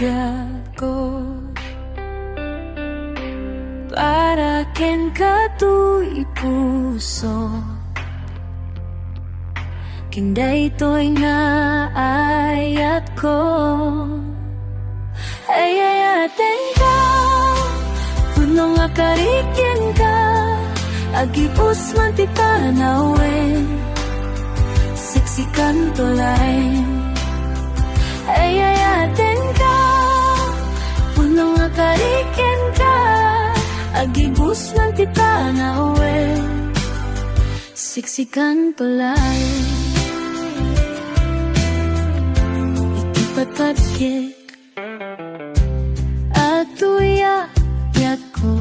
biyago para ken katuy puso kinday to'y nga ayat ko ay ayaten ka puno nga karikyan ka agipos man ti panawin siksikan tulay ay ayaten ka puno nga karikyan ka agipos man ti panawin siksikan tulay ikipatpatke atuya ko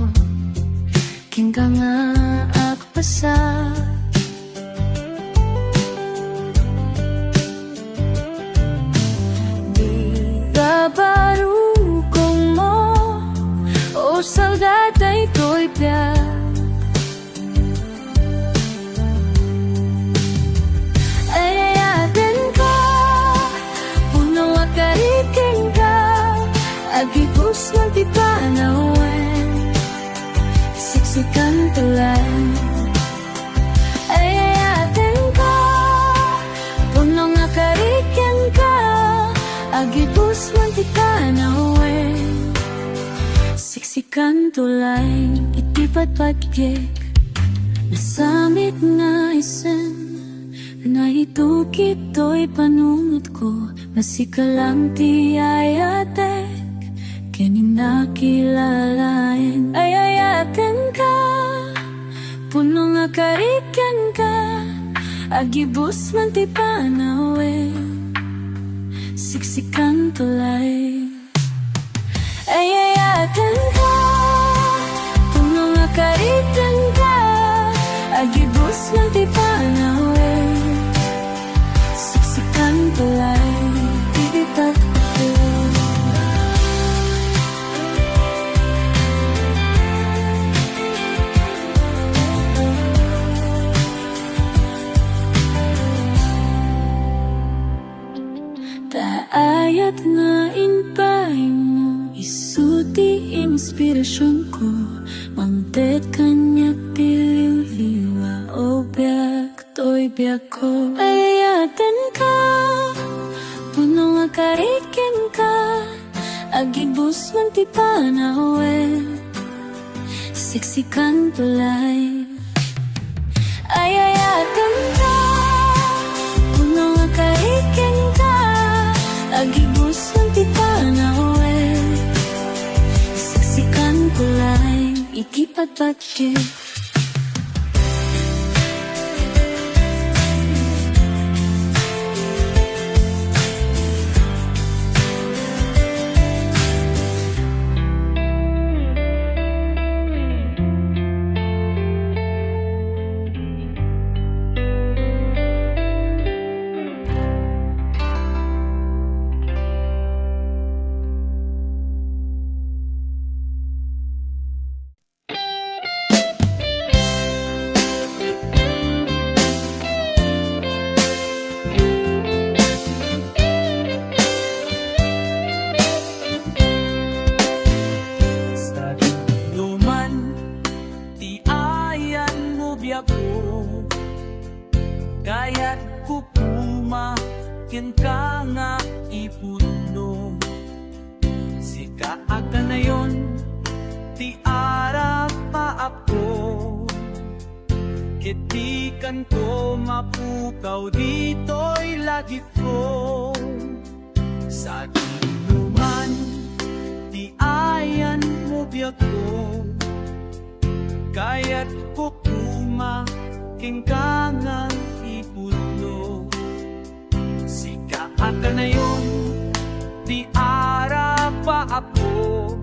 kingka nga akpasa di kabarukong mo o salgatay to'y piyak ay ayaten ka puno akarikin ka agipos ng ti panawin siksikan tulay ay ayaten ka puno nga karikyan ka agipos ng ti panawin siksikan tulay itipatpatgek nasamit nga isen na itukit to'y panunod ko masikalang ti ayatek kening nakilalain ay ayaten ka puno nga karikyan ka agibus man ti panawin siksikan tulay ay ayaten ka puno nga karikyan ka agibus man ti panawin siksikan tulay titipat ko ayat nga inpahin mo isuti inspirasyon ko mangtet kanyak tiliw-liwa o biyak to'y biyak ko ay ayaten ka puno nga karikyan ka agibus man ti panawin siksikan tulay ay ayaten ka puno nga karikyan ka agibus ng ti panawin siksikan kulay ikipatpatke kaya't kupuma ken ka nga ipuno sika aga na yon ti ara paapko kiti kanto mapukaw dito'y lagi ko sa tinuman ti ayan mo biyak ko kaya't kupuma ken ka nga ipuno sika aga na yon ti ara paapko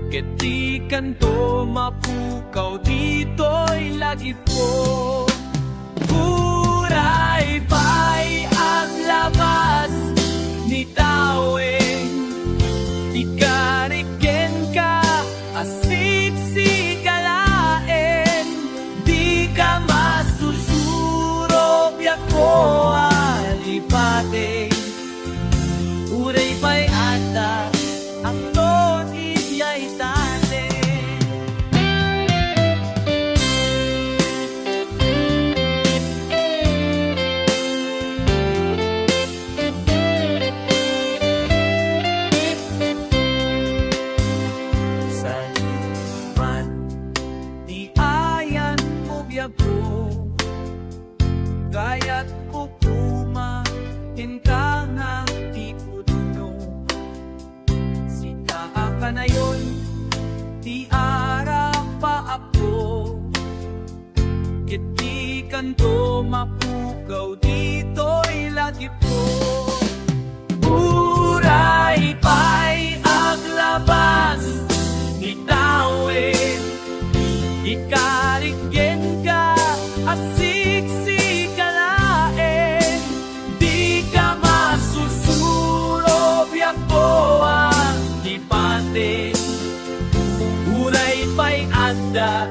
kiti kanto mapukaw dito'y lagi po huray pa'y ang labas ni taweng ikariken ka asiksikalaen di ka masusuro biyak ko alipate uray pa'y ata Kaya't kukuma Hinta nga di udno Sita ka na yun Di ara pa ako Kiti kanto mapukaw Dito'y lagi po Uray pa'y aglabas Itawin Ikarigyan ka Asiksi kalain Di ka masusulo Biyak po ang ipatin Uray pa'y anda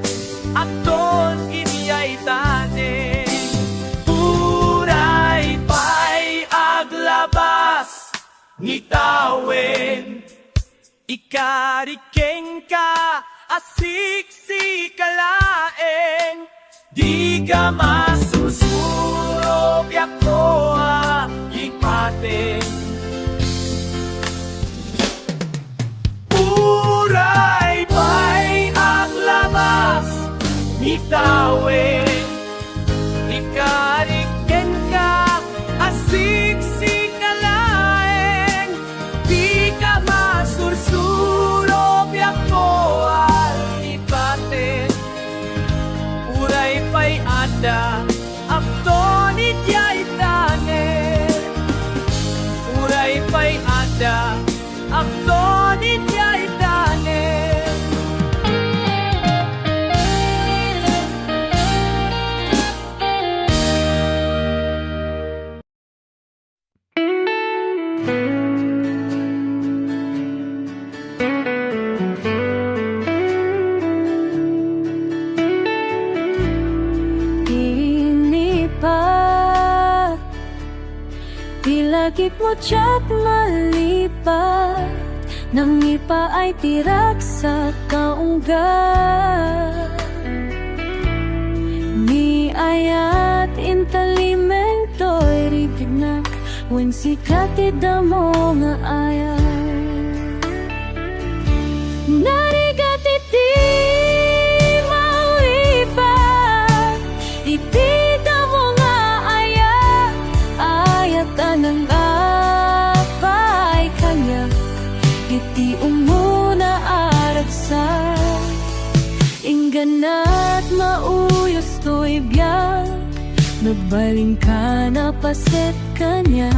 Aton iniyay tanin Uray pa'y aglabas Ngitawin Ikarikeng ka Asiksi kalain Di ka masusulo Biyak ko ipatin Uray pa'y aglabas Itawin Ikarikeng ka Asiksi kalain Di ka masursulo Biyak ko ipatin Uray pa'y ada Akton itya'y tanin Uray pa'y ada Akton itya'y tanin Inipa Pilagip mo tiyat malipat Nang ipa ay tirak sa kaunggat Ni ayat intalimeng to'y rignak Wen sikatid mo nga ayat Narigat iti malipat Itita mo nga ayat Ayatan ng apay kanya Iti umuna aragsan Ingganat mauyos to'y biyak Nagbaling ka na paset kanya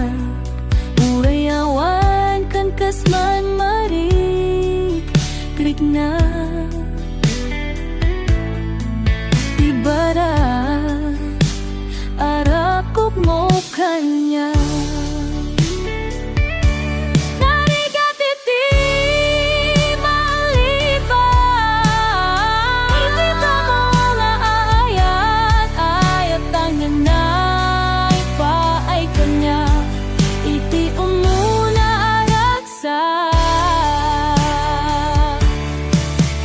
Urayawan kan kasman marik Krik na Tibara Arakop mo kanya Narigat iti malipat Itita mo nga ayat Ayat ang nanay pa ay kanya Iti umuna araksa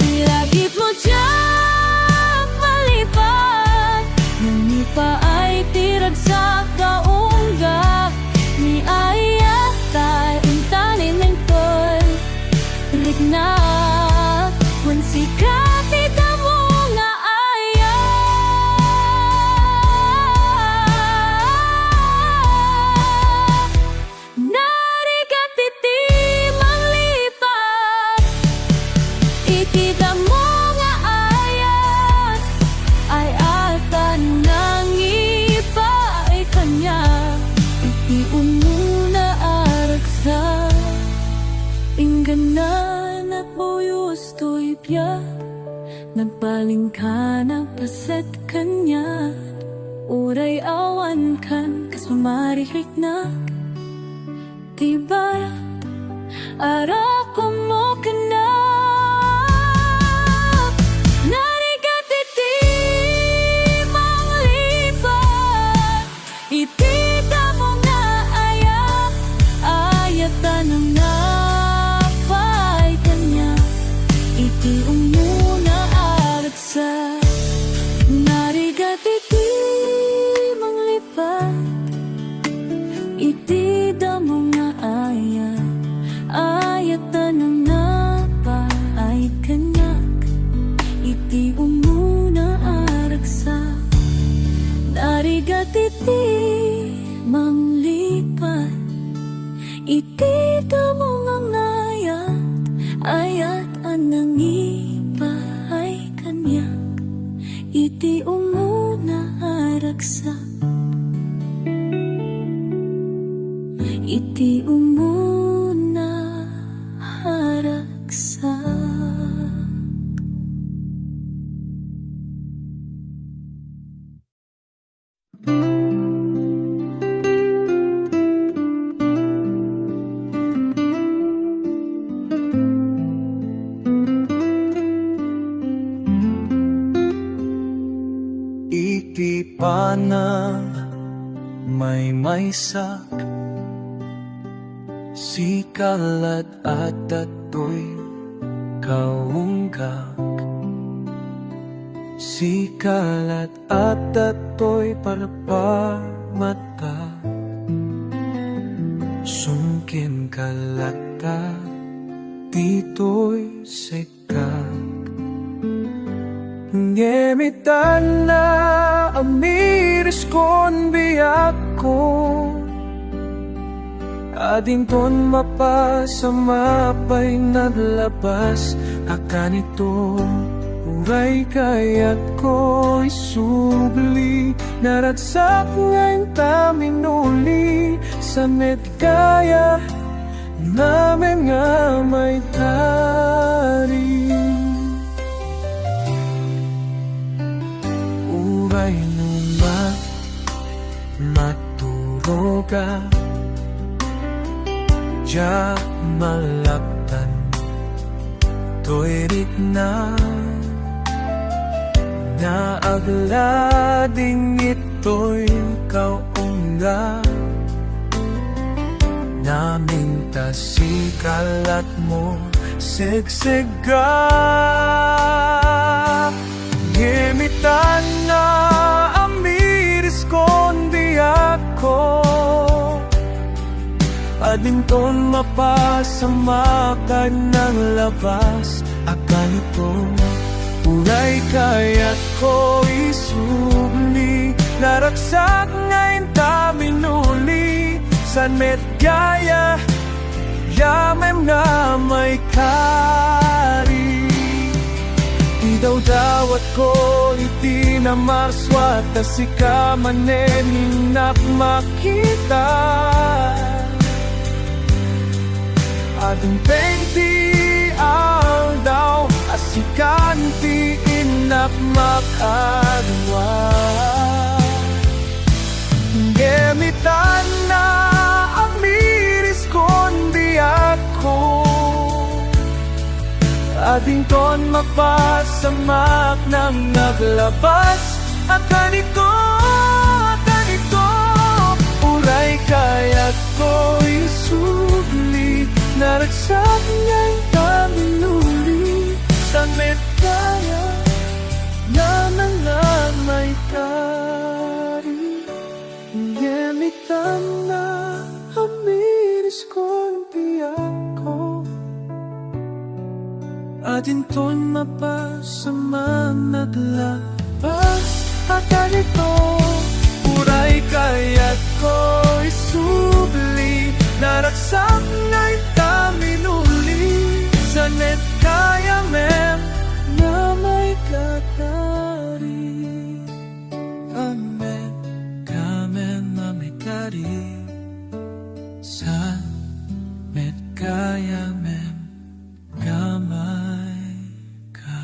Ilagip mo dyan malipat Nang ipa ay tirag sa kaunggak Ni ayat tay untanin ng tol Rignak Wan sikat ita mo nga ayat Narigat iti manglipat Itita mo nga ayat Ay atan nang ipa ay kanya Iti umuna aragsa Ingganan at buyos to'y biyak Nagbaling ka na paset kanya Uray awan kan kasmarihik na Tiba Arako mo ka na Narigat iti manglipat Itita mo nga ayat Ayatan ng napay kanya Iti umuna aragsa Narigat iti manglipat Iti damo nga ayat Ayatan ng bigat iti manglipat, iti damo ngangayat, ayat anang ipa ay kanyak, iti umuna aragsak, iti umuna aragsak. Iti panang may maysak, sikalat at datoy kaunggak, sikalat at datoy parpamata, sungkin kalata dito'y sekak. Ngemitan na amiris kon biyak ko, adinton mapasamapay nadlabas, akan ito uray kayat ko isubli, naratsak ngayon taminuli, sa medkaya namin nga may tari. Uray numa maturoga, ja malaptan to'y ritna, naaglading ito'y kaungga, naminta sikalat mo sigsega. Ngimitan na amiris kon biyak ko, adinton mapasamakan ng labas, akan ito uray kayat ko isubli, naraksak ngayon taminuli, san medgaya yamem nga may kari. Idaw-dawat ko iti na marswat, asika manen nak makita, adong penti ang daw, asikan ti inak makadwa. Gemitan na amiris kon biyak ko, adington mapasamak ng naglabas, akan ito uray kayat ko isubli, naragsak ngayong taminuli, sa medkaya naman nga may tari. Ngemitan na amiris kon biyak ko, adinton mapasama naglabas, akan ito uray kayat ko isubli, naraksak ngayong taminuli, sa net kaya mem na may katari. Amen, kamen na may kari, sa met kaya mem gamay kari.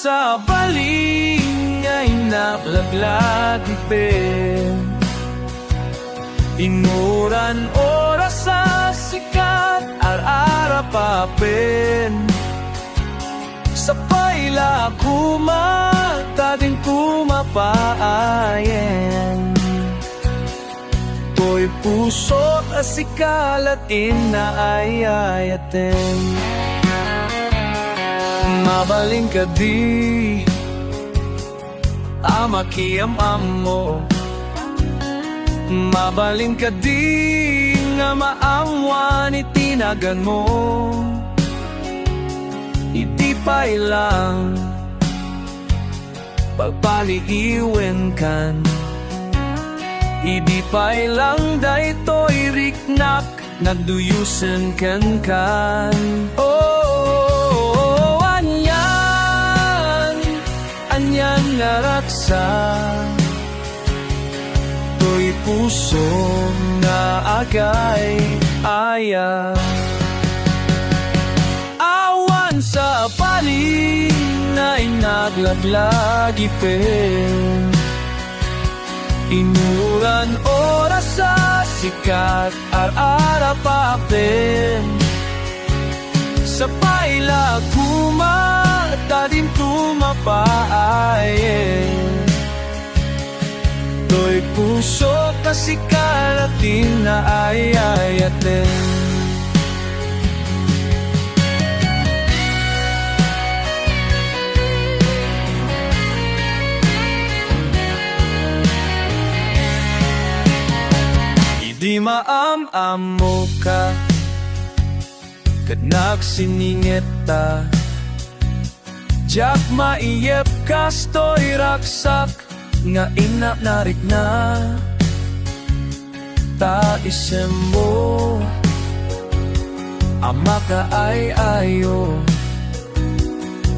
Sa baling ay naglagladipin, inuran oras sa sikat ar-ara papin, sa paila kumata din kumapaayen, To'y puso kasikalatin na ayayatin. Mabaling ka di amakiam-am mo, mabaling ka di nga maamwan itinagan mo. Iti pa ilang pagpaliiwen kan, idi pa ilang daytoy riknak nagduyusen kan. Oh, anyan nga raksa, to'y puso nga agay aya. Awan sa paling na inaglaglagipin, inuran oras sa sikat ar-arapapin. Sa paila kumata din tumapaayin, to'y puso kasikalatin na ayayatin. Di maam-am mo ka kat nagsiningeta, jak maiyep kastoy raksak nga inap narik na. Ta isem mo ama ka ay ayo,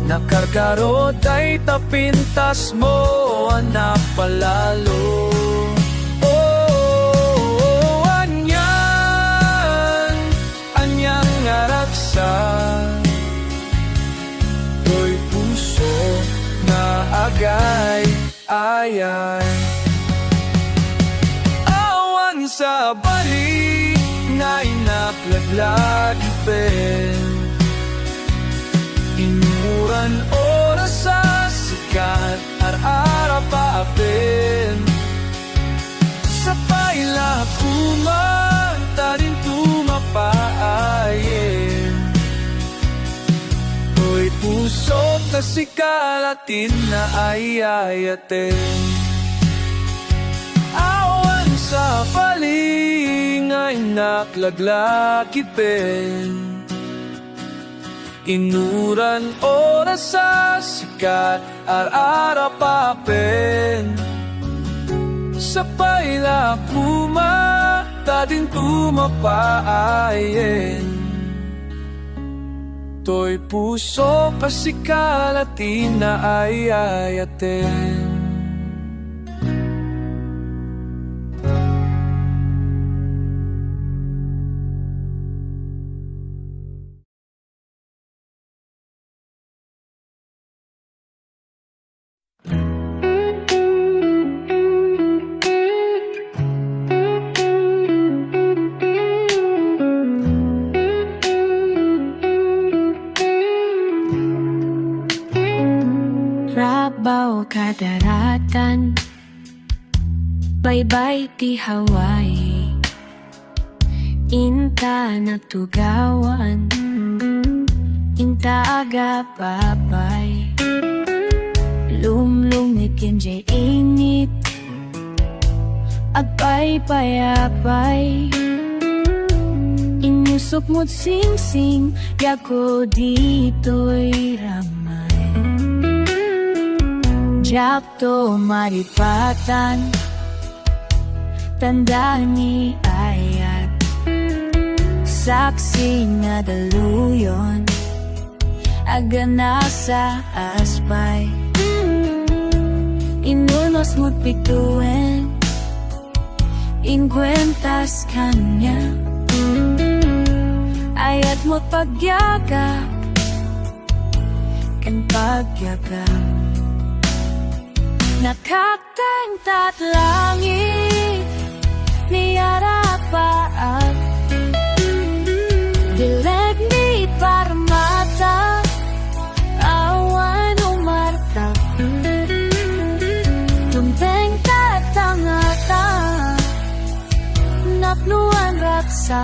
nakarkarot ay tapintas mo anak palalo. To'y puso na agay ayay. Awan sa balik na inaklaglagipin, inuran oras sa sikat ar-arapapin. Sa paila kumanta din tumapaayin, to'y puso kasikalatin na ayayatin. Awan sa paling ay naklaglakipin, inuran oras sa sikat ar-arapapin. Sa paila kumata din tumapaayin, to'y puso kasikalatin na ayayatin. Rabaw kadaratan, baybay ti Hawaii, inta natugawan, inta aga babay, lumlumit kinjay init, agpay payapay, inyusok mo't sing-sing, yako dito'y ramay. Jakto maripatan, tanda ni ayat, saksi nga daluyon, aga nasa aspay. Inunos mo't pituin, ingkwentas kanya, ayat mo't pagyagap, kan pagyagap. Nakaktaintat langit niyarapaat, dileg ni parmata, awan umartak, tumteng tatangata, napnuan raksa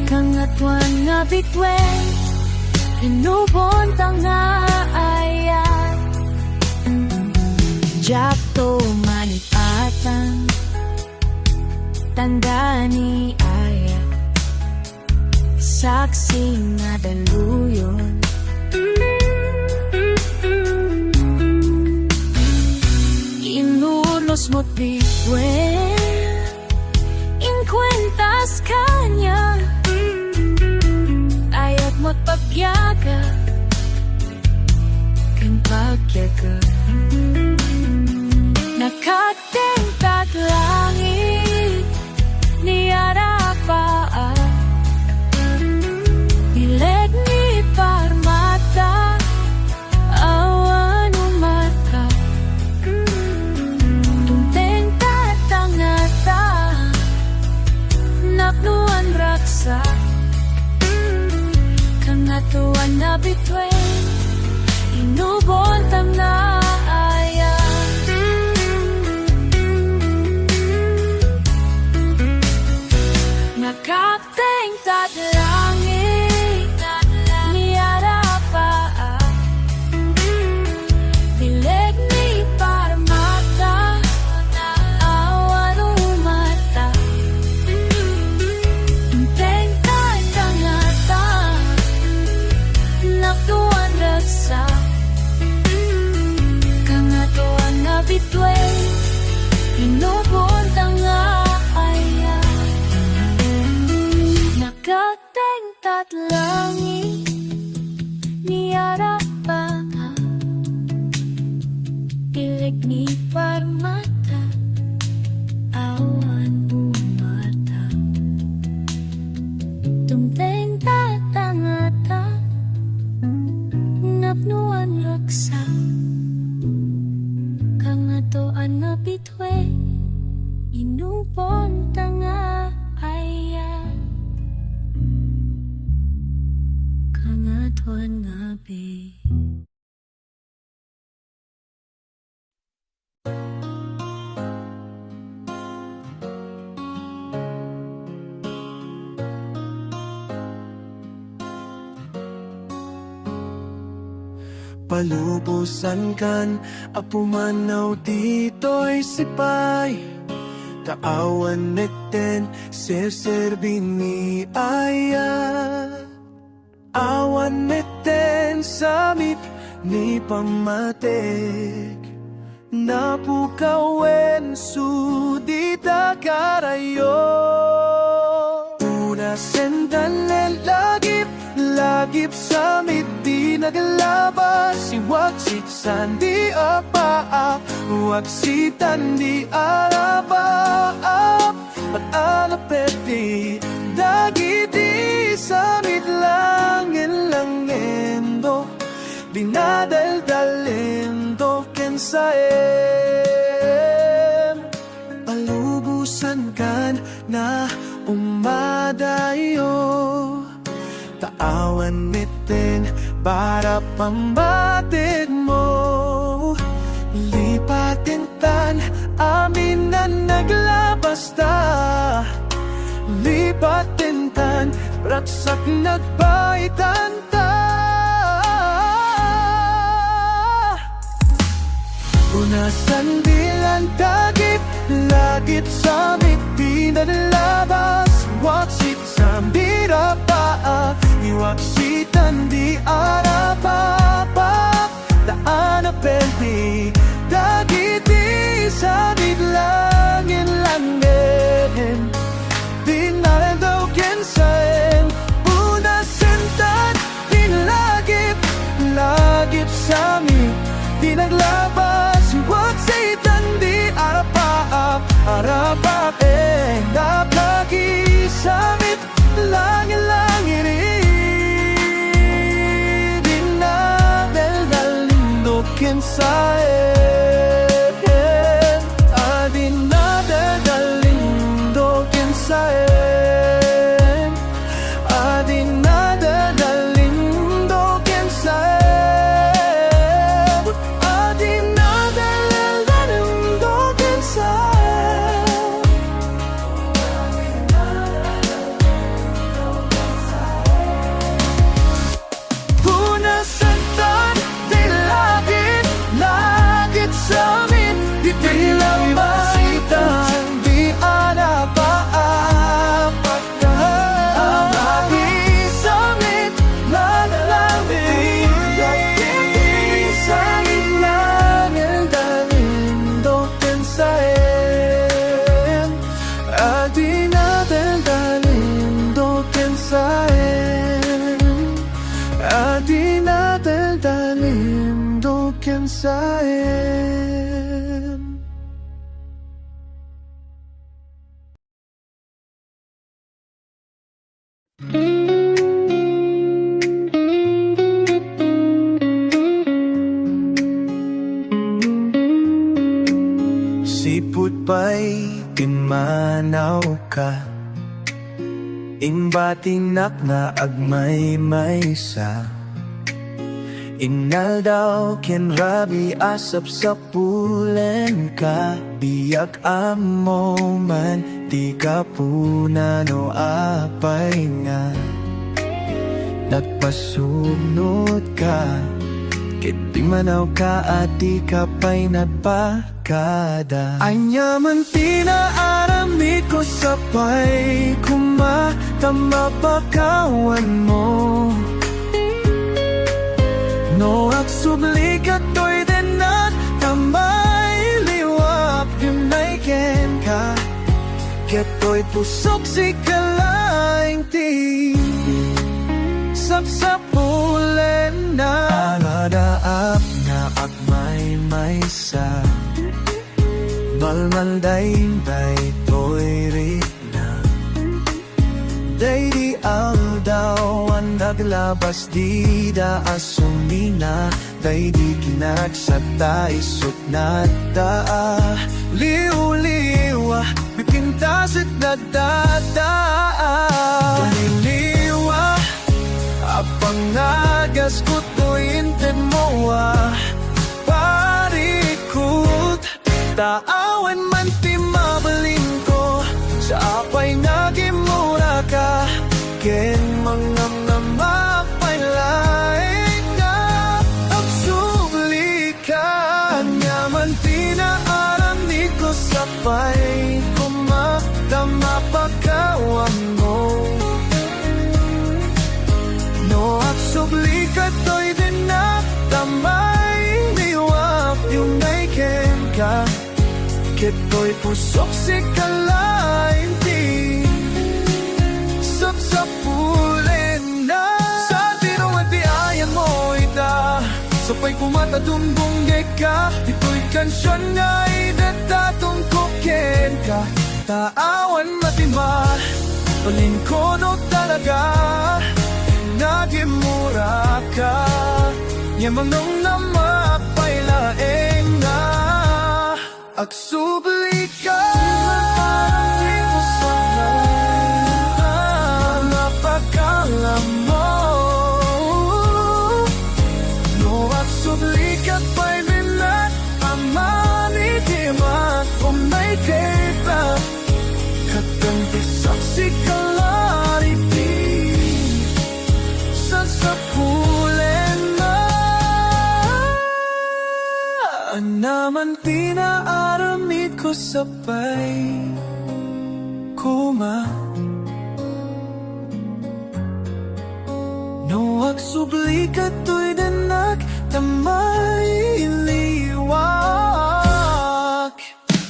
kangatuan nga bitwen inubon tanga ayan jakto manitatan tanda ni aya saksi nga daluyon inulos mo't bitwen incuentas kanya ayat mo't pagyaga kan pagyaga nakatentag langit ni arapa bileg ni parmata awan umata tunteng tatangata naknuan raksa kangatuan na bitwen inubon tam na aya nakapteng tatlangit ni arapa bileg ni parmata awan umata tunteng tatangata naktuan raksa kangatuan na bitwen inubon tanga aya nakateng tatlangit ni arapa bileg ni parmata awan umata tunteng tatangata napnuan raksa kangatuan na bitwen inubon tanga aya kangatuan nga bi Palubusan kan apumanaw dito'y sipay Taawan neten serserbin ni aya Awan neten samit ni pamatek Napukawen sudita karayo Una sendan lagip samit di naglabas Iwagsit sandi apa Wagsitan di araba Patanapeti Dagiti samit langin-langendo Dinadaldalendo kensaem Palubusan kan na umadayo Taawan niten para pambatid mo Lipatintan amin na naglabas ta Lipatintan raksak nagbaitan ta Unasan bilang dagit Lagit samit pinalabas Waksit sambira pa Iwaksitan di arapa Daan na penti Dagiti samit langin-langin Dinaran daw kensain Unasentan Lagip samit Di naglabas Waksitan di arapa Naplagi samit Langin-langin Di na sain. Siput pa'y pinmanaw ka, inbatinak na agmay maysa. Ingal daw ken rabi asap sa pulen ka, biyak amo man di ka punano apay nga. Nagpasunod ka, kiting manaw ka at di ka pa'y nagpakada. Anya man tinaaramid ko sapay, kumatama pagkawan mo. No agsubli ka to'y denat, tamay liwap yung naiken ka. Keto'y pusok si kalaing ti, sapsapulen na. Aladaap na agmay maysa, malmaldayin ba'y to'y ritna. Day di aldaw ang naglabas di da asumina, day di kinagsata isot na taa. Liw-liwa, bipintasit na dadaa. Paniliwa, apang nagas ko to'y inted mo parikot. Taawan man ti mabaling ko, sa apay nagimura ka. Ken mga namakpay laing ka, agsubli ka. Anya man tinaaramid ko sapay, kumatama pagkawan mo. No agsubli ka to'y dinak, tamay liwap yung naiken ka. Keto'y pusok si kalaing ti, sapsapulen na. Sa tinungan ti ayan mo ita, sapay kumatatumbong ka. Ito'y kansyon nga idatatong koken ka. Taawan matima, palingkono talaga, nagimura ka. Yamanong namakpailaeng na, agsubli ka. Napakalam mo, no agsubli ka't pa'y binat, amanitimat o may kita. Kaganti saksi kalariti, sasapulen na. Naman tinaaramid ko sapay, kuma. No agsubli ka to'y danak, tamay liwak.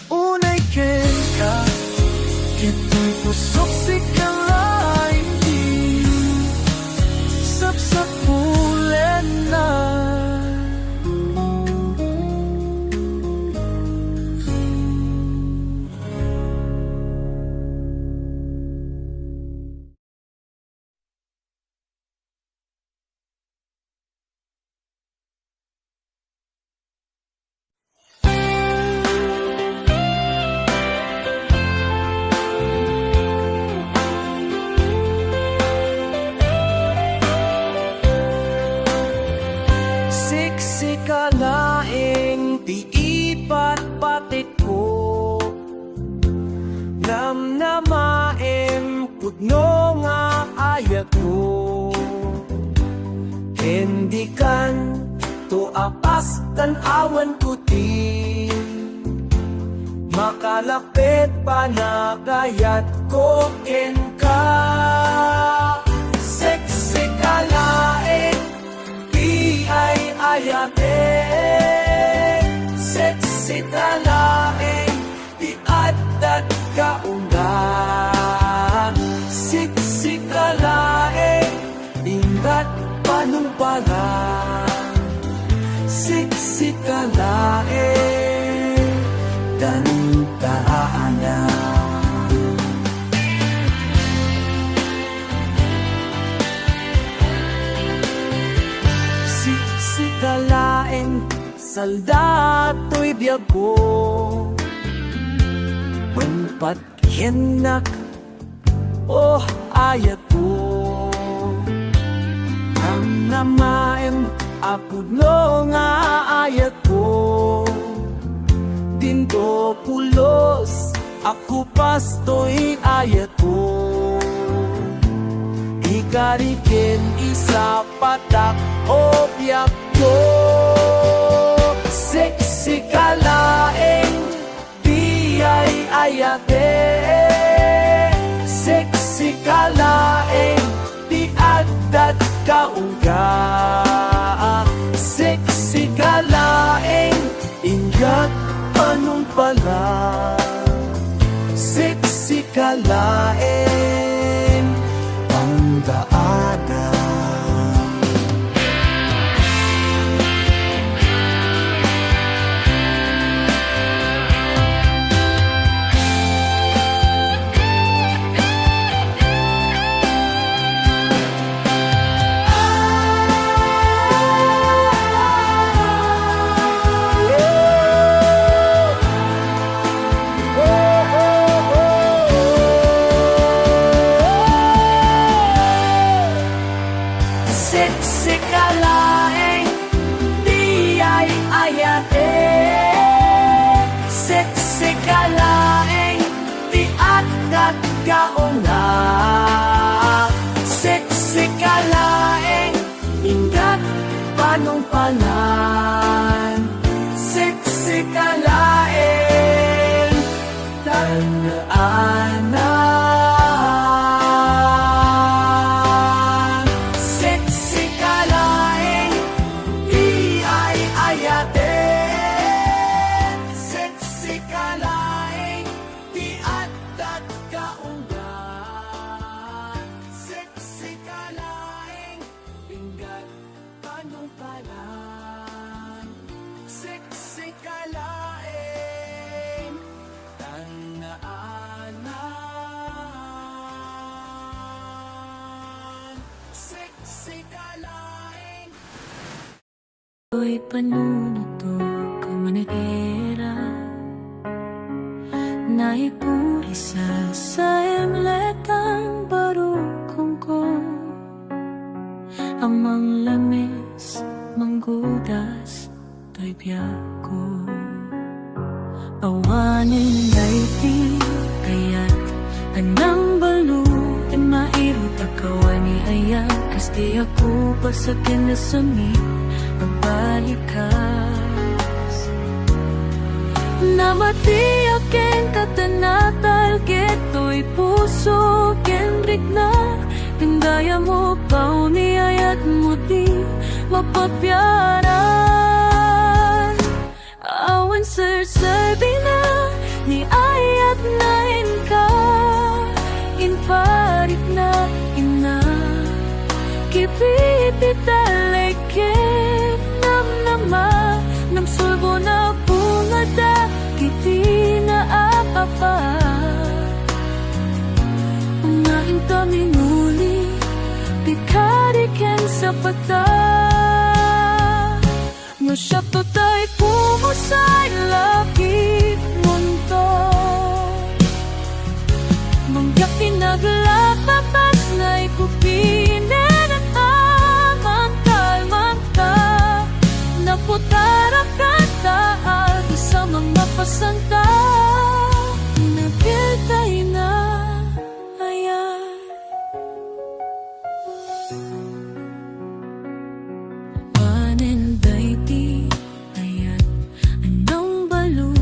Unay ken ka, kito'y pusok si kalaing di, sapsapulen na. Siksikalaing ti ipat patit ko, namnamaem pudno nga ayat ko. Hindi kan to apas tanawan ko ti, makalapit pa na kayat ko ken ka. Siksikalaing ay ayatin, sexy talaing di adat kaungan. Sexy talaing ingat panumpalan, sexy sikalain Tandaanan Sikalain Saldato'y biyago When patkinak Oh ayat ko Ang namaim Apudlo nga ayat ko Dindo pulos Ako pasto'y ayat ko Ikarikin isa patak o biyak ko Sikalaing di ay ayate Sikalaing di agdat kaungga Sikalaing ingat anong pala Sikalaing pangdaanan Sikalaing di ay ayate Sikalaing di agad kauna Sikalaing ingat panungpalan Sikalaing tandaanan Sikalaing di ay ayate Sikalaing di agad kaungga Sikalaing ingat panungpalan Sikalaing tandaanan Sikalaing Ako'y panunugtog ang manakera Naipurisa sa emletang barukong ko Amang lamis, manggudas, to'y biyak ko Awanin dayti, kaya't anang balu And mairot akawan ni ayat Kasti ako pasakin na sami Magbalikas Namati aking katanatal Keto'y puso ken rignar Pindaya mo pao ni ayat mo di Mapapyaran Awan sir-serbi na Ni ayat na inka Inparit na ina Kipipitalikit Namnama Namsulbo na bungada Kiti na apa Unahin kami muli Pikariken sa pata No siya to tayo pumusay Lakit mundo Mangyak pinaglapapas na ikupinin At amang-kalmang-ka Naputara ka taal Sa mga pasanta Inabil tayo na ayan Panin dayti ayan Anong balo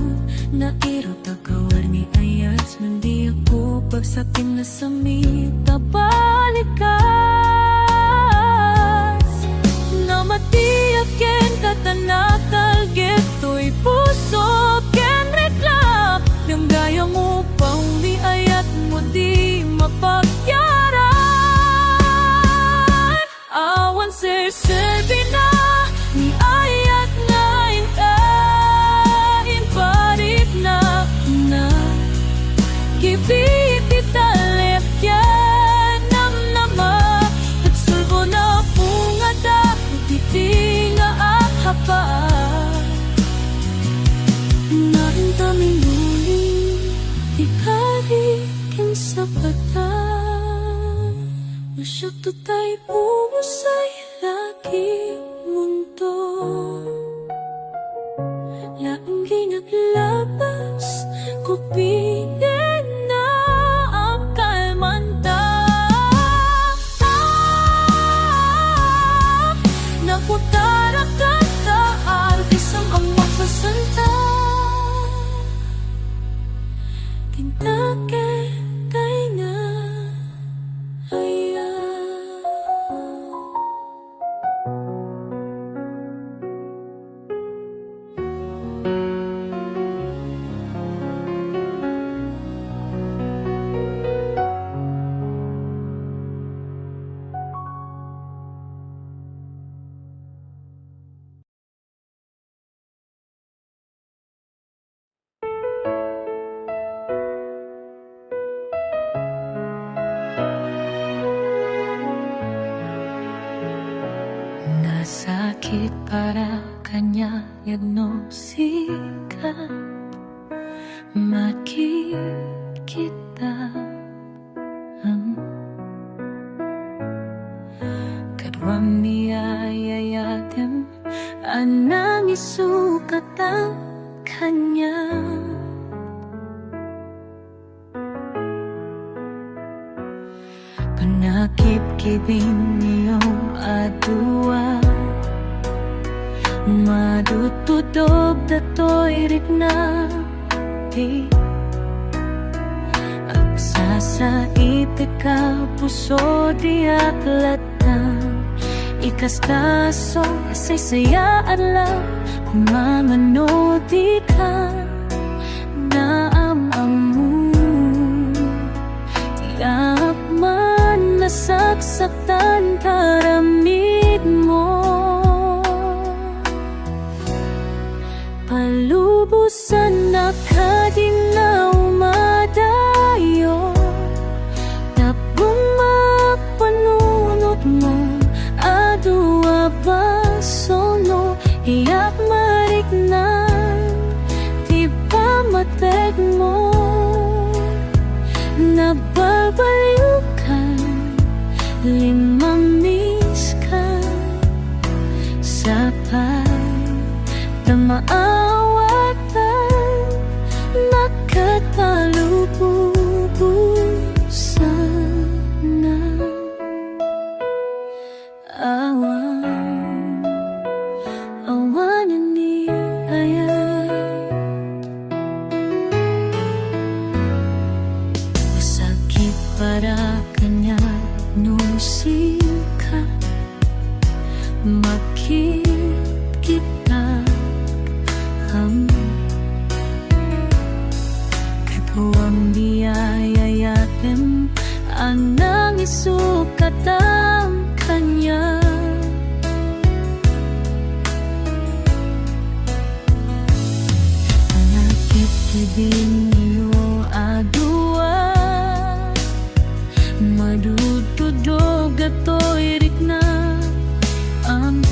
na irot agawar ni ayat Nandi ako pagsakin na sami Tabalikas Namati akin katanatal Geto'y puso ken reklam Yung gaya mo pang di ayat mo di mapagyaran Awan sir-serbi na Ni ayat na kibit italekyan namnama at sulbo na pungada iti nga ahapa naramdamin muli ikarikin sa bata masyak to tayo pumusay lagi mundo laang ginaglabas kupingin na ang kalmanta naputarak kataar isang ang magpasanta tintake tayo na sakit para kanya diagnosika makikita kadwam niyayayatem anang isukat ang kanya panakip-kibin niyong adua madutudog datoy rikna di agsasaip ka puso di aklatan ikastaso saysaya adlaw kumangano di ka naamamu tiyak man nasaksaktan taramid mo palubusan na kadinaw madayo tapong mapanunot mo adua basono iyak mariknan di ba matek mo nababaliw ka limamis ka sa maawatan nakatalubusan na awanan niya masakit para kanya nusika makikita katuwang diyayayatem ang nangisukat ang kanya panakip-kibin niyo adua madutudog ato'y rikna ang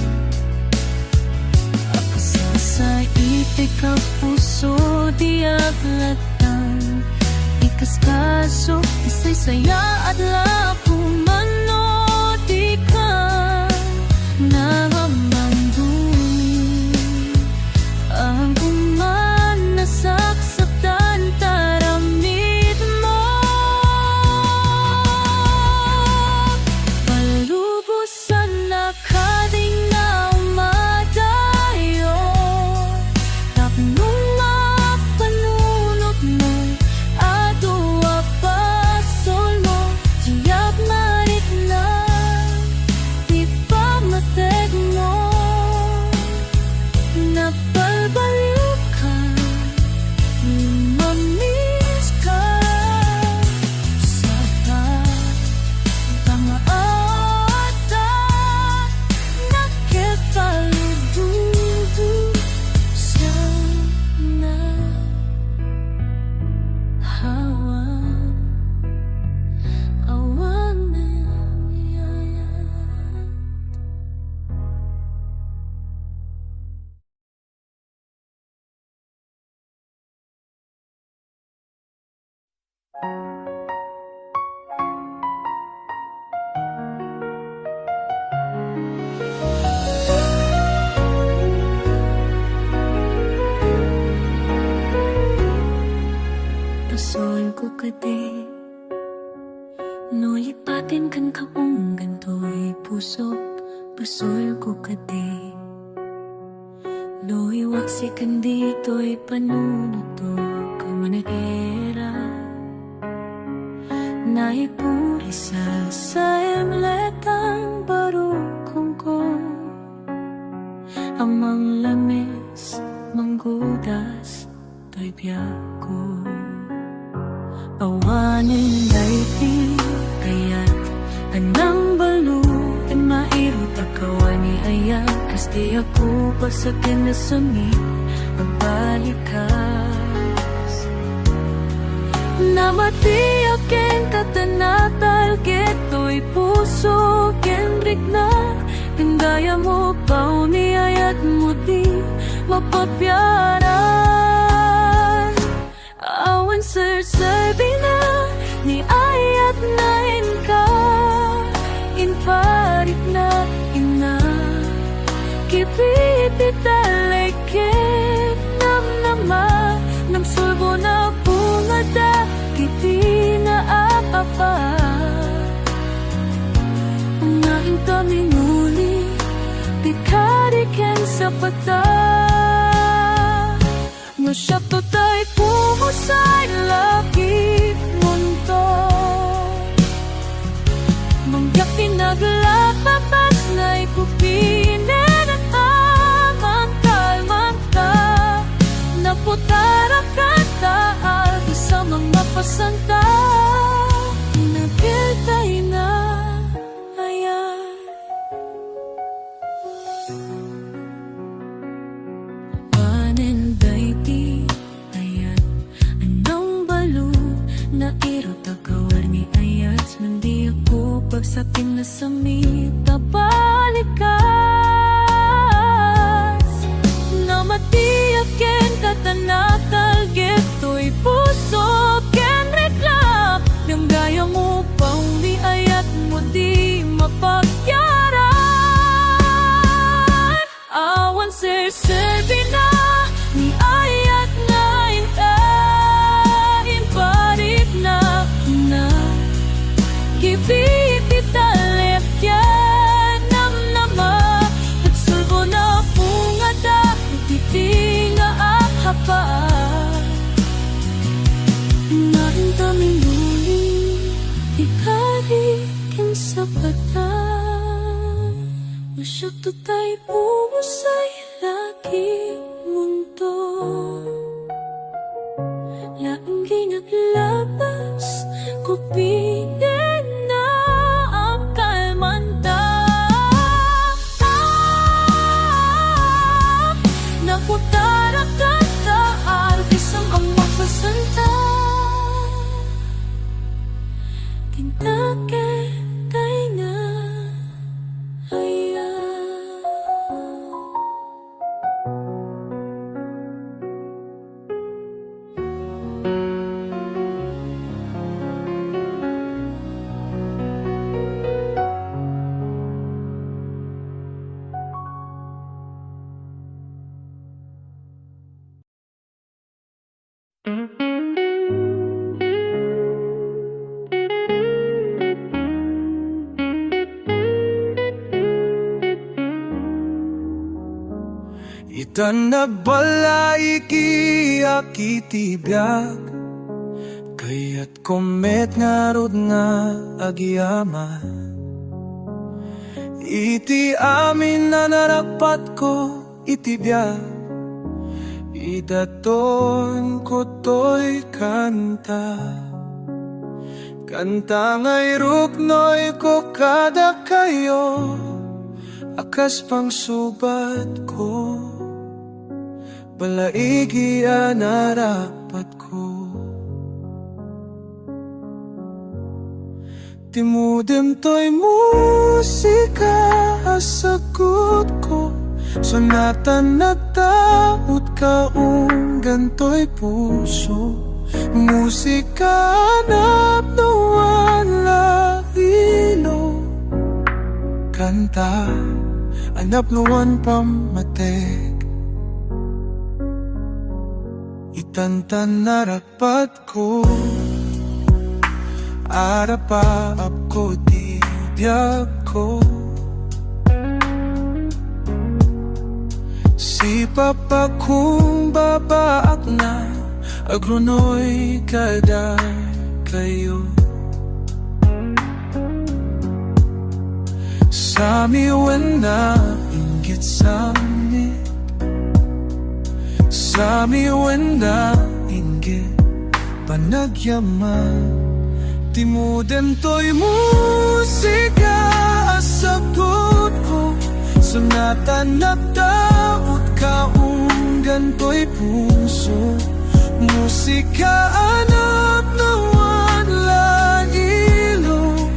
sa ipikang puso di aglatan ikaskaso isaysaya at lapumano di ka namamandumi ang nasaksakan taramid mo palubusan na kadinaw madayo tapnong mapanunot mo adua pasol mo tiyak na ko kadi no lipatin kan kaong gantoy pusok pasol ko kadi no iwaksi kan dito'y panunuto kamanagera naipurisa sa emletang barukong ko amang lamis manggudas to'y biyako awanin dayti kaya't anang balu en mairut akawani ayat kasti ako pasakin na sami magbalikas namati akin tatanatal keto'y puso kenrik na Tindaya mo pa ni ayat mo di mapapyaran awan serserbi na ni ayat na inka inparit na ina kipiti talekit nam nama nam sulbo na bungada kiti na apa nga inta minuli pikariken sa pata Masya to tayo pumusay laki mundo Mangyak pinaglapapas na ipupinin at amantal-manta Naputara kataal sa mga pasanta Inapil tayo na ayan Panen dayti ayat Anong balo na irot akawarni ayat Mandi ako pagsakin na samita balikas Namatiyakin katanakal geto'y puso ken reklam Nang gaya mo pang di ayat mo di mapagyaran Awan serserbi na ni ayat na intain parit na Kibiti talit yan nam nama Pagsulbo na pungada Titi nga ahapaan Narinta minuli Ikarikin sa patan Masyok to tayo pumusay lagi mundo Laing ginaglabas Kupinin na ang kalmanta Nakutara kataar Isang ang mapasanta Kintaketay na Itan na balay kiakitibiyag Kaya't komet nga rod nga agyaman Iti amin na narapat ko itibiyag Idaton ko to'y kanta Kanta nga'y ruknoy ko kada kayo Akas pang subat ko Balaigi narapat ko Timudem to'y musika asagot ko Sonatan na taot kaunggan to'y puso Musika hanap nuwan lahino Kanta hanap nuwan pamatek Itantan narapat ko Arapa ko di biyak ko Si papa kung babaak na Agrunoy kada kayo Sami wena inggit sami Sami wena inggit panagyaman Timuden to'y musika Asagot ko Sunatan na daot kaunggan to'y puso Musika anak na wanla ilo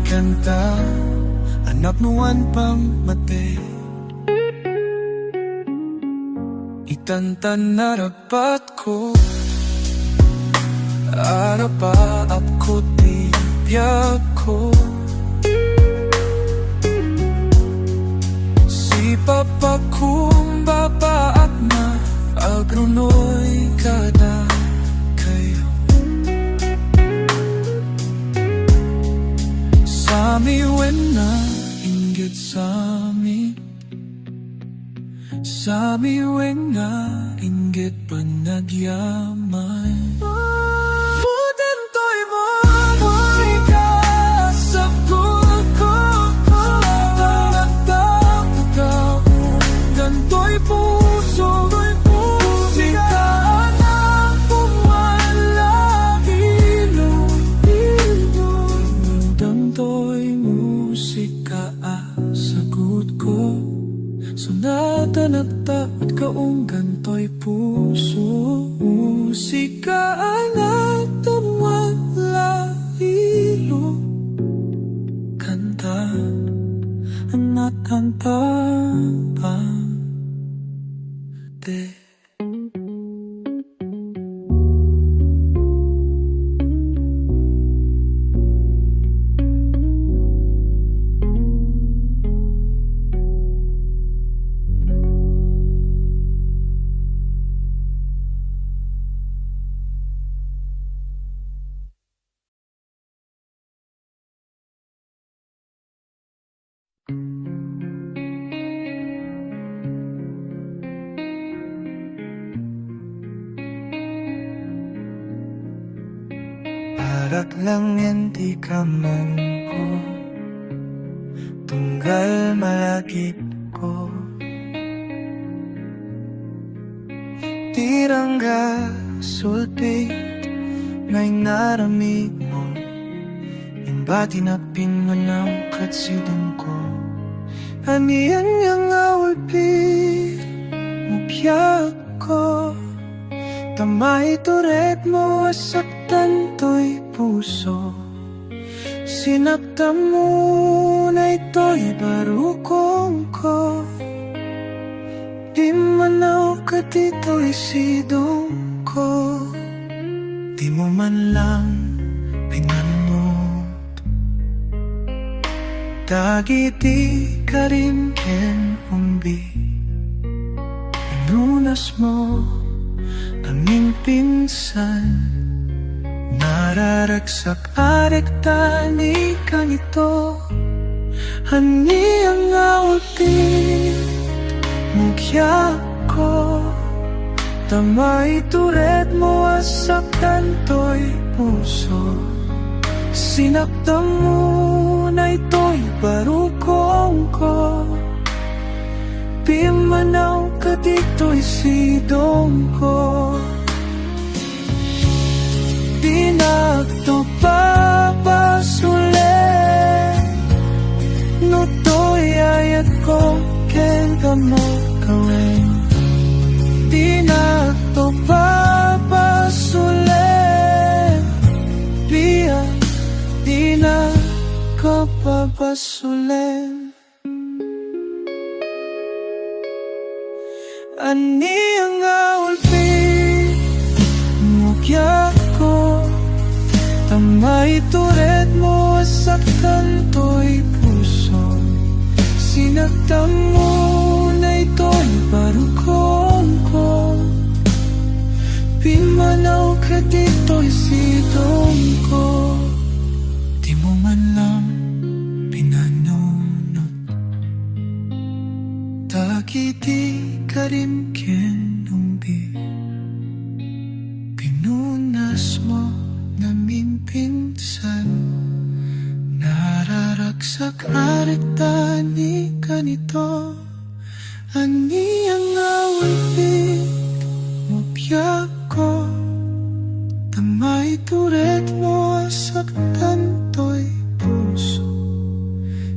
Kanta anak nuwan pamate Itantan na rapat ko Arapa ako di biyak ko Si papa kung babaak na Agrunoy kada kayo Sami wena inggit sami Sami wena inggit panagyaman Sunatan at taat kaunggan to'y puso Musika anak tamwala ilo Kanta anak kanta pa de Parak lang hindi ka man ko Tunggal malagip ko Tirangga sulti Ngay narami mo Imbati na pinmanaw katsidong ko Aniyan niyang awalpi Mupyak ko Tamay turet mo asaktan to'y puso Sinaktan mo na ito'y barukong ko Di manaw ka dito'y sidong ko Di mo man lang pinanot Dagiti ka rin ken umbi Inunas mo aming pinsan Nararagsak arekta ni kang ito Hani ang awalti Mugya ko Tamay turet mo asaktan to'y puso Sinaktan mo na ito'y barukong ko Pimanaw ka dito'y sidong ko Di na to papasulit No to'y ayat ko ken ka mo gawin Di na to papasulit Biya, di na ko papasulit Ani ang awalpi Mugya ko Tamay turet mo asaktan to'y puso Sinaktan mo na ito'y barukong ko Pimanaw ka dito'y sidong ko aming pinsan. Nararagsak arita ni kanito, ani ang awit mo biyak ko. Tamay turet mo saktan to'y puso,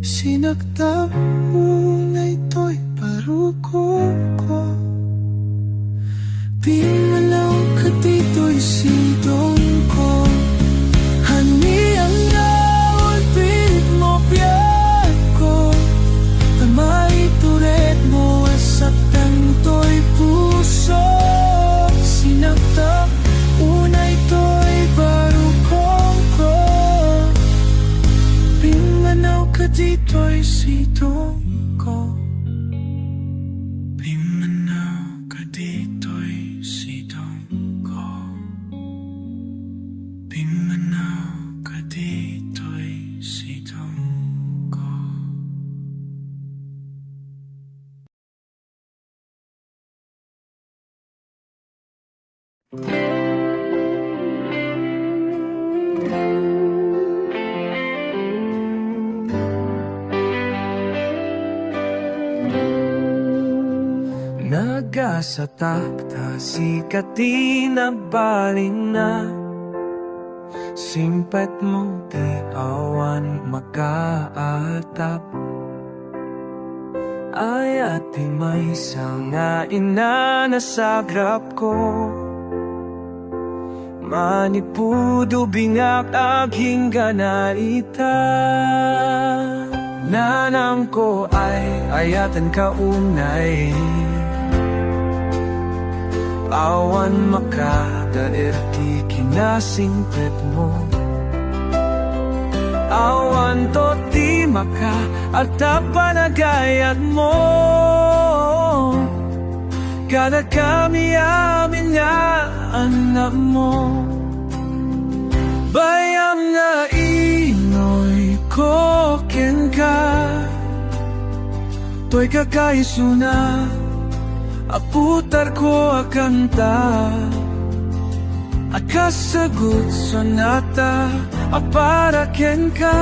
sinaktan mo na ito'y parukong ko. Pinanaw ka dito'y sidong ko, hani ang nawalpit mo biyak ko. Tamay turet mo saktan to'y puso, sinaktan una ito'y parukong ko. Pinanaw ka dito'y sidong ko, pinanaw ka dito'y sidong ko, pinanaw ka dito'y sidong ko. Nagasatak ta sikat di nabalin na, simpet mo di awan makaatap. Ay ati may sangain na nasagrap ko, manipudo bingak aking ganalita. Nanang ko ay ayatan ka unay, awan makadair ti kinasingpet mo. Awan to ti maka at panagayat mo. Kada kami amin nga anak mo, bayam nga inoy ko ken ka. To'y kakaisuna aputar ko akanta, akasagot sonata apara ken ka.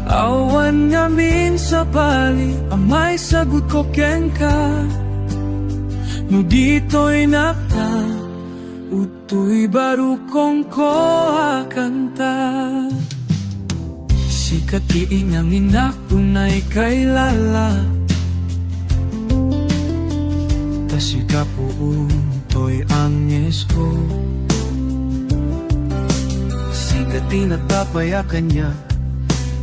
Awan ngamin sa bali, amay sagot ko ken ka. No dito'y nakta, uto'y barukong ko akanta. Sikat iingang inak tunay kay lala, tasika po to'y angles ko. Sigatin at papayakan niya,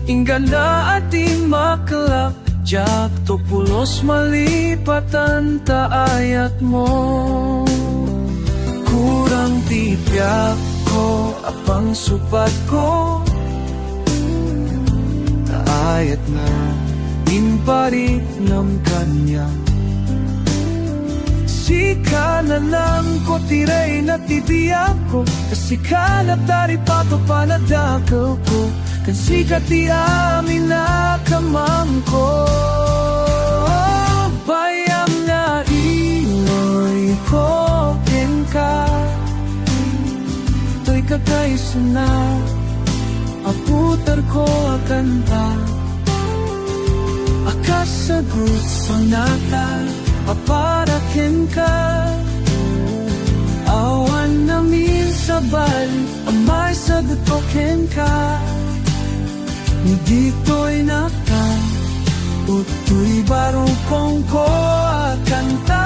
inganda at di makalak. Jak to pulos malipatan taayat mo. Kurang tipiak ko, apang supat ko. Taayat na, inparit ng kanya. Sika na lang ko, tiray na titiyak ko. Kasi ka na tari pato panadakal ko. Kasi ka ti amin na kamang ko. Bayam na iloy ko ken ka. To'y kakaisuna, aputar ko akanta. Akasagot sonata apara ken ka. Awan namin sa bali, amay sagot ko ken ka. Dito'y nakta, uto'y barukong ko akanta.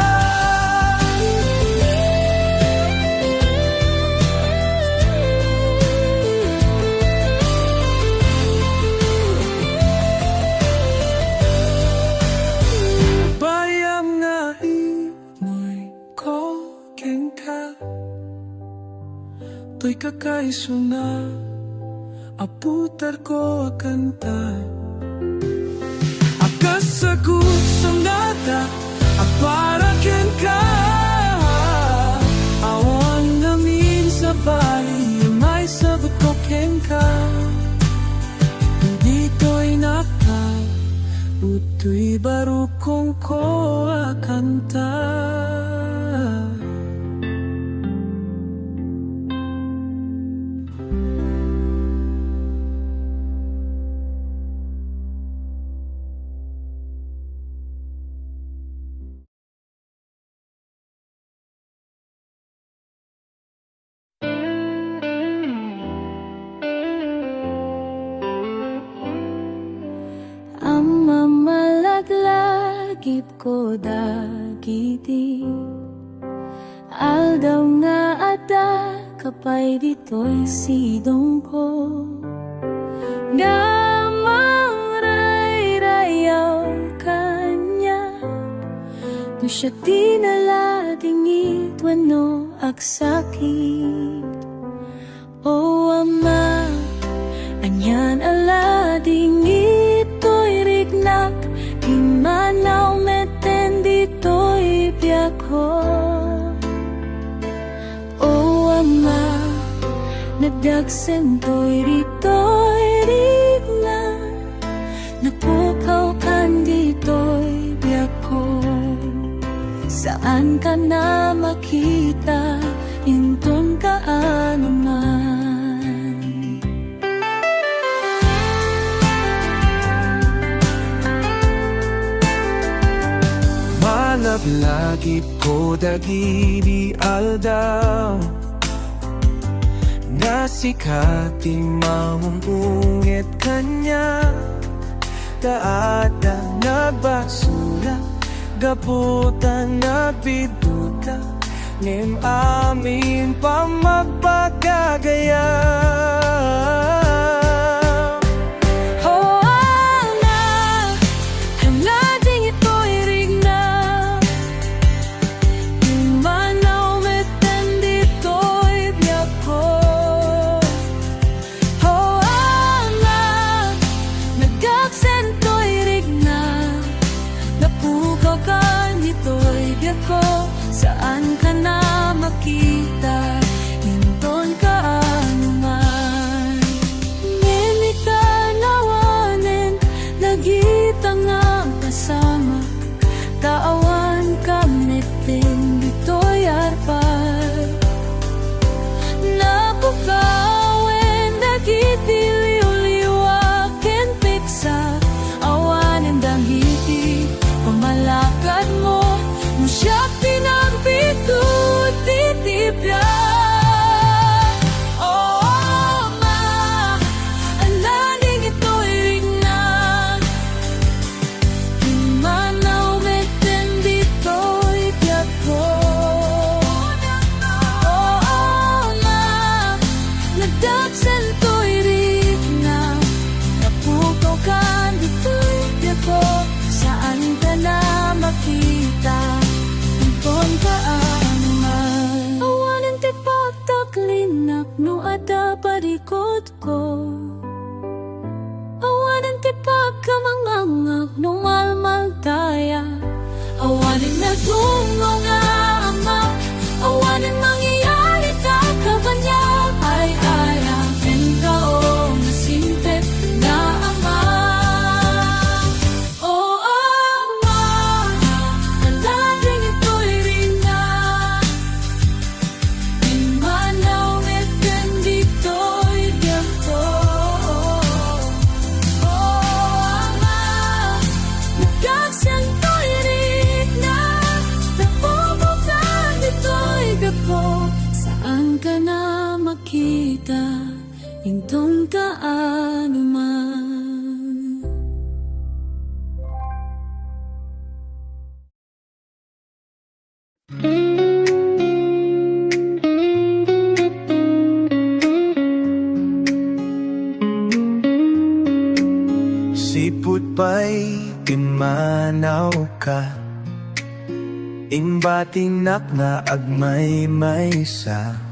Bayam nga imoy ko ken ka. To'y kakaisuna, aputar ko akanta. Akasagot sonata apara ken ka. Awan namin sa bali, may sagot ko ken ka. Dito'y nakta, uto'y barukong ko akanta. lagip ko dagiti aldaw nga ada kapay dito'y sidong ko gamang ray-rayaw kanya no siya tinalatingit wano agsakit o ama anyan aladingit to'y rignak di manaw meten dito'y biyak ko o ama nagdagsen to'y rito'y rignak napukaw kan dito'y biyak ko saan ka na makita inton ka anuman Malablagi ko dagiti aldaw nasikating mamumbungit kanya kaada nagbasula gaputan nagbiduta ngem amin pa magpagagaya saan ka na makita hinton ka anuman ngeni ka nawanen nagita nga kasama taawan ka metin dito'y arpay napukawen dagiti liw-liwaken piksa awanen dagiti pamalakad mo siya pinagbitud titipya oh ma alaning ito'y rignan himanaw meten dito'y biyak ko oh ma nagdagsen to'y rignan napukaw kan dito'y biyak ko saan ka na makita Pon kaanuman awanan ti pagtaklinak no ada parikot ko awanan ti pagkamangangak no malmaltaya awanan na tungo nga ama awanan mangyayari ka kabanya ay akin ka o nasimpet na ama saan ka na makita inton ka anuman Siput pa'y pinmanaw ka Inbatinak na agmay maysa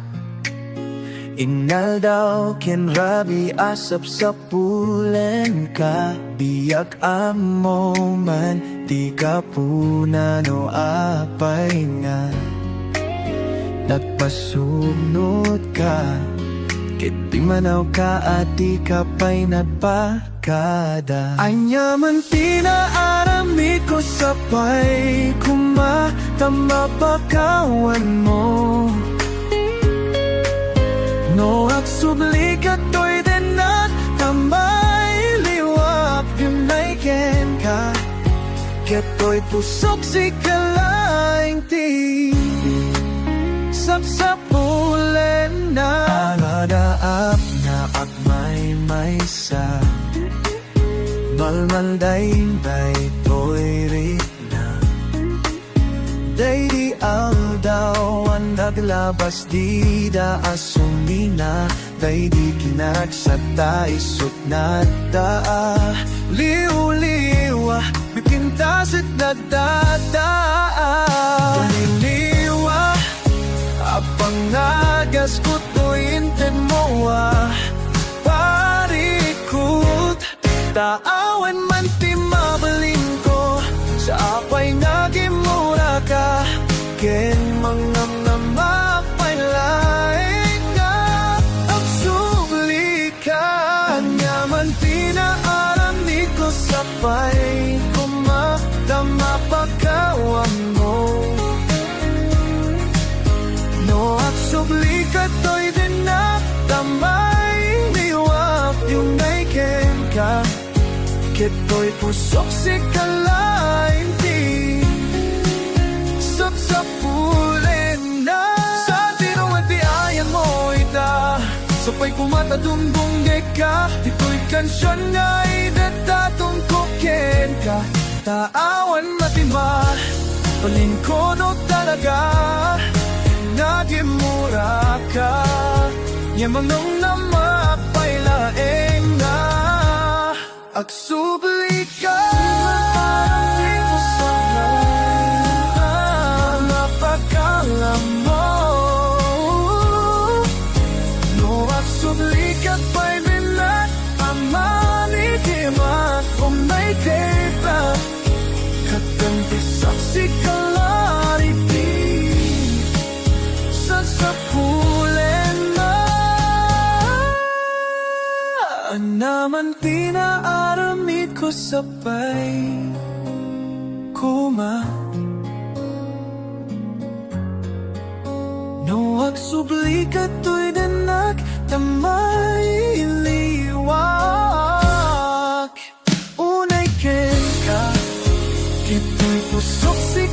Inaldaw ken rabi asap sa pulen ka Biyak amo man di ka puna no apay nga Nagpasunod ka Kit di manaw ka at di ka pa'y nagpakada Anya man pinaaramid ko sa pa'y kumatama pagkawan mo No agsubli ka to'y denat tamay liwap yung naiken ka Ket to'y pusok si kalaing ti Sapsapulen na Nadaap na agmay maysa Malmaldayin ba'y to'y rin na naglabas di da asumina Day di kinagsata isut nata Liw-liwa Bipintas at nagdada Paniliwa Apang nagas ko tuintin mo Parikot Taawan man ti mabalin ko Sa apay nagimura ka Ken mga namakpay laing nga Ang sumli ka Anyaman tinaaram ni ko sapay Kumakdama pagkawan mo No at subli ka to'y din na Tamay liwak yung naiken ka Kito'y pusok si kalain di Sapsapulin na Sa tinungan di ayan mo ita Sapay kumatadunggong ka Ito'y kansyon nga idatatong koken ka Taawan matima Palingkono talaga Nagimura ka Yamanong namakpailaeng na Agsubli ka Dito sa napakalam mo No agsubli ka pa'y binat Amanitima kung may kita Kaganti saksi kalariti Sasapulen na Naman pinaaramid ko sapay Kuma No agsubli ka to'y danak Tamay liwak Unay ken ka Kito'y pusok si